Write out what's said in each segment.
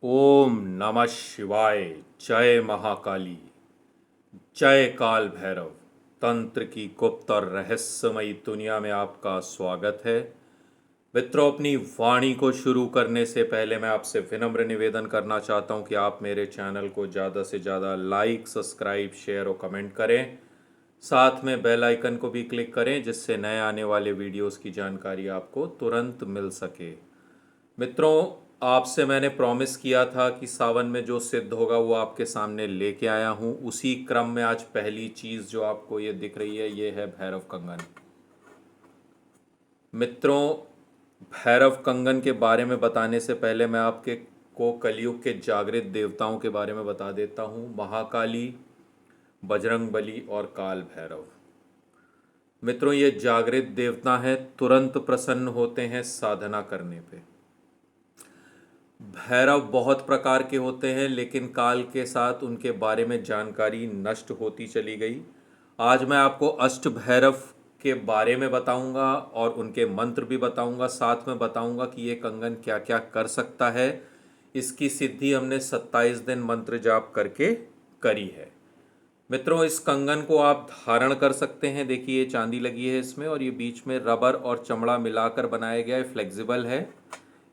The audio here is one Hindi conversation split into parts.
ओम नमः शिवाय। जय महाकाली। जय काल भैरव। तंत्र की गुप्त और रहस्यमयी दुनिया में आपका स्वागत है। मित्रों, अपनी वाणी को शुरू करने से पहले मैं आपसे विनम्र निवेदन करना चाहता हूं कि आप मेरे चैनल को ज़्यादा से ज़्यादा लाइक, सब्सक्राइब, शेयर और कमेंट करें। साथ में बेल आइकन को भी क्लिक करें जिससे नए आने वाले वीडियोस की जानकारी आपको तुरंत मिल सके। मित्रों, आपसे मैंने प्रॉमिस किया था कि सावन में जो सिद्ध होगा वो आपके सामने लेके आया हूँ। उसी क्रम में आज पहली चीज़ जो आपको ये दिख रही है ये है भैरव कंगन। मित्रों, भैरव कंगन के बारे में बताने से पहले मैं आपके को कलयुग के जागृत देवताओं के बारे में बता देता हूँ। महाकाली, बजरंगबली और काल भैरव। मित्रों, ये जागृत देवता हैं, तुरंत प्रसन्न होते हैं साधना करने पे। भैरव बहुत प्रकार के होते हैं लेकिन काल के साथ उनके बारे में जानकारी नष्ट होती चली गई। आज मैं आपको अष्ट भैरव के बारे में बताऊंगा और उनके मंत्र भी बताऊंगा। साथ में बताऊंगा कि ये कंगन क्या क्या कर सकता है। इसकी सिद्धि हमने 27 दिन मंत्र जाप करके करी है। मित्रों, इस कंगन को आप धारण कर सकते हैं। देखिए, ये चांदी लगी है इसमें और ये बीच में रबर और चमड़ा मिलाकर बनाया गया है, फ्लेक्सिबल है।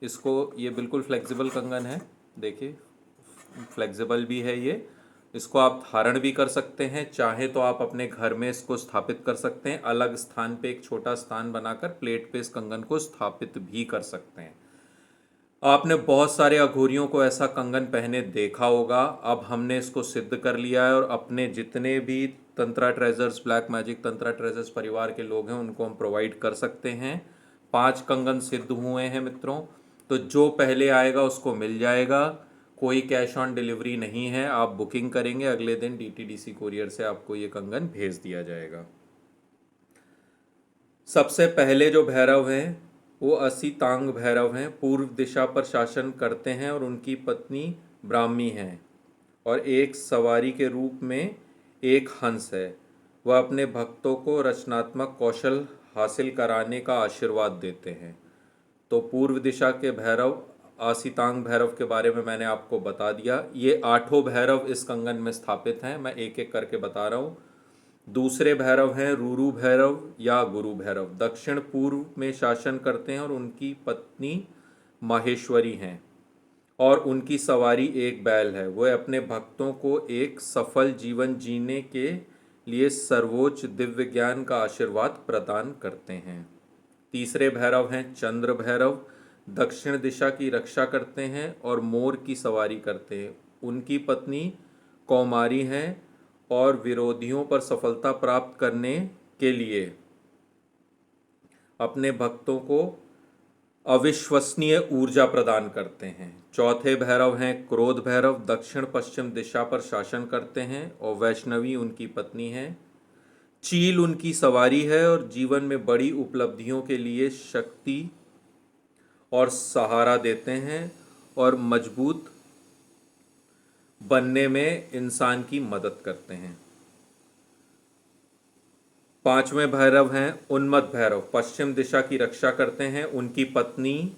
इसको ये बिल्कुल फ्लेक्सिबल कंगन है। देखिए, फ्लेक्सिबल भी है ये। इसको आप धारण भी कर सकते हैं। चाहे तो आप अपने घर में इसको स्थापित कर सकते हैं। अलग स्थान पे एक छोटा स्थान बनाकर प्लेट पे इस कंगन को स्थापित भी कर सकते हैं। आपने बहुत सारे अघोरियों को ऐसा कंगन पहने देखा होगा। अब हमने इसको सिद्ध कर लिया है और अपने जितने भी tantra treasures, black magic tantra treasures परिवार के लोग हैं उनको हम प्रोवाइड कर सकते हैं। 5 कंगन सिद्ध हुए हैं मित्रों। तो जो पहले आएगा उसको मिल जाएगा। कोई कैश ऑन डिलीवरी नहीं है। आप बुकिंग करेंगे, अगले दिन डीटीडीसी कोरियर से आपको ये कंगन भेज दिया जाएगा। सबसे पहले जो भैरव हैं वो असितांग भैरव हैं। पूर्व दिशा पर शासन करते हैं और उनकी पत्नी ब्राह्मी हैं और एक सवारी के रूप में एक हंस है। वह अपने भक्तों को रचनात्मक कौशल हासिल कराने का आशीर्वाद देते हैं। तो पूर्व दिशा के भैरव आसितांग भैरव के बारे में मैंने आपको बता दिया। ये 8 भैरव इस कंगन में स्थापित हैं। मैं एक एक करके बता रहा हूँ। दूसरे भैरव हैं रूरू भैरव या गुरु भैरव। दक्षिण पूर्व में शासन करते हैं और उनकी पत्नी माहेश्वरी हैं और उनकी सवारी एक बैल है। वह अपने भक्तों को एक सफल जीवन जीने के लिए सर्वोच्च दिव्य ज्ञान का आशीर्वाद प्रदान करते हैं। तीसरे भैरव हैं चंद्र भैरव। दक्षिण दिशा की रक्षा करते हैं और मोर की सवारी करते हैं। उनकी पत्नी कौमारी हैं और विरोधियों पर सफलता प्राप्त करने के लिए अपने भक्तों को अविश्वसनीय ऊर्जा प्रदान करते हैं। चौथे भैरव हैं क्रोध भैरव। दक्षिण पश्चिम दिशा पर शासन करते हैं और वैष्णवी उनकी पत्नी है। चील उनकी सवारी है और जीवन में बड़ी उपलब्धियों के लिए शक्ति और सहारा देते हैं और मजबूत बनने में इंसान की मदद करते हैं। पांचवें भैरव हैं उन्मत्त भैरव। पश्चिम दिशा की रक्षा करते हैं। उनकी पत्नी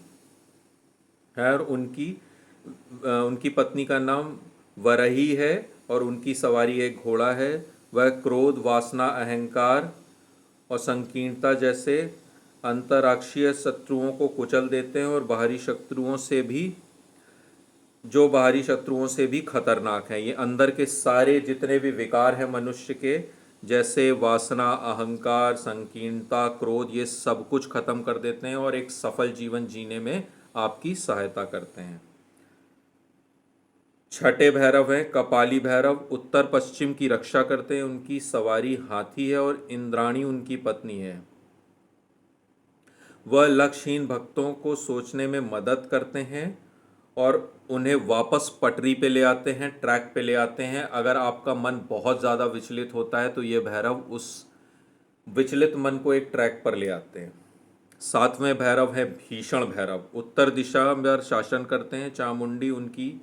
है और उनकी पत्नी का नाम वरही है और उनकी सवारी एक घोड़ा है। वह क्रोध, वासना, अहंकार और संकीर्णता जैसे अंतर्राक्षीय शत्रुओं को कुचल देते हैं और बाहरी शत्रुओं से भी खतरनाक हैं। ये अंदर के सारे जितने भी विकार हैं मनुष्य के, जैसे वासना, अहंकार, संकीर्णता, क्रोध, ये सब कुछ खत्म कर देते हैं और एक सफल जीवन जीने में आपकी सहायता करते हैं। छठे भैरव हैं कपाली भैरव। उत्तर पश्चिम की रक्षा करते हैं। उनकी सवारी हाथी है और इंद्राणी उनकी पत्नी है। वह लक्ष्यहीन भक्तों को सोचने में मदद करते हैं और उन्हें वापस पटरी पे ले आते हैं, ट्रैक पे ले आते हैं। अगर आपका मन बहुत ज़्यादा विचलित होता है तो ये भैरव उस विचलित मन को एक ट्रैक पर ले आते हैं। सातवें भैरव है भीषण भैरव। उत्तर दिशा में शासन करते हैं। चामुंडी उनकी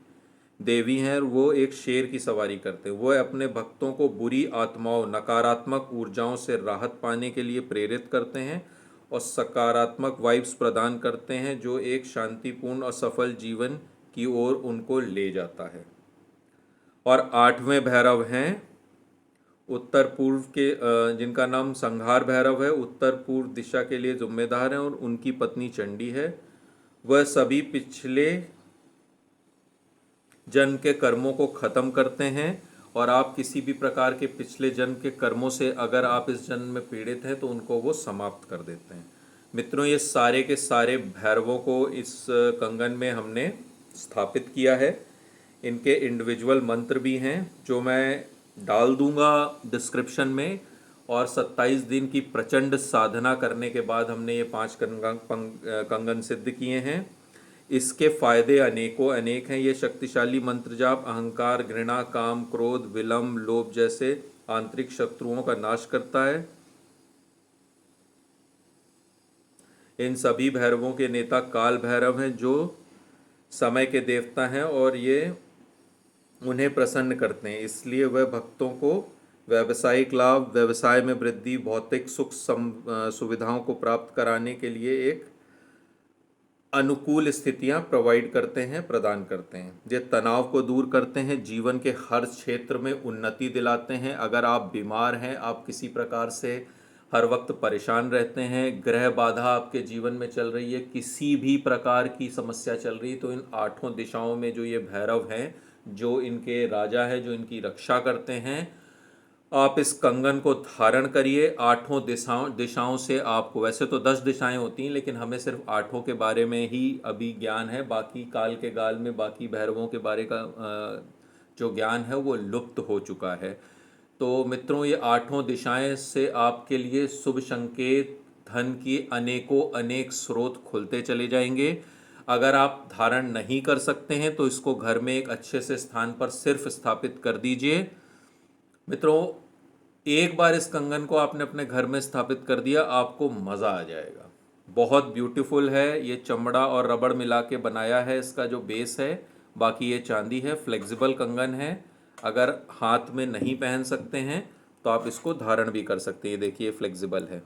देवी हैं और वो एक शेर की सवारी करते हैं। वह अपने भक्तों को बुरी आत्माओं, नकारात्मक ऊर्जाओं से राहत पाने के लिए प्रेरित करते हैं और सकारात्मक वाइब्स प्रदान करते हैं जो एक शांतिपूर्ण और सफल जीवन की ओर उनको ले जाता है। और आठवें भैरव हैं उत्तर पूर्व के, जिनका नाम संहार भैरव है, उत्तर पूर्व दिशा के लिए जिम्मेदार हैं और उनकी पत्नी चंडी है। वह सभी पिछले जन्म के कर्मों को खत्म करते हैं और आप किसी भी प्रकार के पिछले जन्म के कर्मों से अगर आप इस जन्म में पीड़ित हैं तो उनको वो समाप्त कर देते हैं। मित्रों, ये सारे के सारे भैरवों को इस कंगन में हमने स्थापित किया है। इनके इंडिविजुअल मंत्र भी हैं जो मैं डाल दूंगा डिस्क्रिप्शन में। और 27 दिन की प्रचंड साधना करने के बाद हमने ये 5 कंगन सिद्ध किए हैं। इसके फायदे अनेकों अनेक हैं। ये शक्तिशाली मंत्र जाप अहंकार, घृणा, काम, क्रोध, विलंब, लोभ जैसे आंतरिक शत्रुओं का नाश करता है। इन सभी भैरवों के नेता काल भैरव हैं जो समय के देवता हैं और ये उन्हें प्रसन्न करते हैं, इसलिए वह भक्तों को व्यावसायिक लाभ, व्यवसाय में वृद्धि, भौतिक सुख सुविधाओं को प्राप्त कराने के लिए एक अनुकूल स्थितियां प्रोवाइड करते हैं, प्रदान करते हैं। ये तनाव को दूर करते हैं, जीवन के हर क्षेत्र में उन्नति दिलाते हैं। अगर आप बीमार हैं, आप किसी प्रकार से हर वक्त परेशान रहते हैं, ग्रह बाधा आपके जीवन में चल रही है, किसी भी प्रकार की समस्या चल रही है, तो इन आठों दिशाओं में जो ये भैरव हैं, जो इनके राजा है, जो इनकी रक्षा करते हैं, आप इस कंगन को धारण करिए। आठों दिशाओं से आपको, वैसे तो 10 दिशाएं होती हैं लेकिन हमें सिर्फ आठों के बारे में ही अभी ज्ञान है। बाकी काल के गाल में बाकी भैरवों के बारे का जो ज्ञान है वो लुप्त हो चुका है। तो मित्रों, ये आठों दिशाएं से आपके लिए शुभ संकेत, धन की अनेकों अनेक स्रोत खुलते चले जाएंगे। अगर आप धारण नहीं कर सकते हैं तो इसको घर में एक अच्छे से स्थान पर सिर्फ स्थापित कर दीजिए। मित्रों, एक बार इस कंगन को आपने अपने घर में स्थापित कर दिया, आपको मज़ा आ जाएगा। बहुत ब्यूटीफुल है। ये चमड़ा और रबड़ मिला के बनाया है, इसका जो बेस है। बाकी ये चांदी है, फ्लेक्सिबल कंगन है। अगर हाथ में नहीं पहन सकते हैं तो आप इसको धारण भी कर सकते हैं। देखिए, फ्लेक्सिबल है।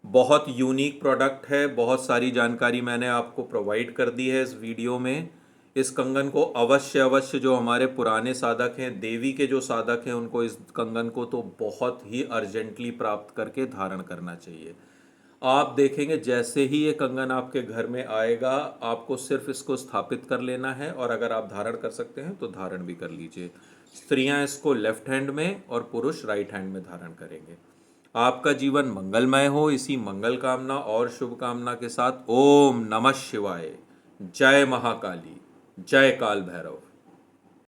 बहुत यूनिक प्रोडक्ट है। बहुत सारी जानकारी मैंने आपको प्रोवाइड कर दी है इस वीडियो में। इस कंगन को अवश्य जो हमारे पुराने साधक हैं, देवी के जो साधक हैं, उनको इस कंगन को तो बहुत ही अर्जेंटली प्राप्त करके धारण करना चाहिए। आप देखेंगे जैसे ही ये कंगन आपके घर में आएगा, आपको सिर्फ इसको स्थापित कर लेना है और अगर आप धारण कर सकते हैं तो धारण भी कर लीजिए। स्त्रियां इसको लेफ्ट हैंड में और पुरुष राइट हैंड में धारण करेंगे। आपका जीवन मंगलमय हो, इसी मंगल कामना और शुभकामना के साथ ओम नमः शिवाय। जय महाकाली, जय काल भैरव।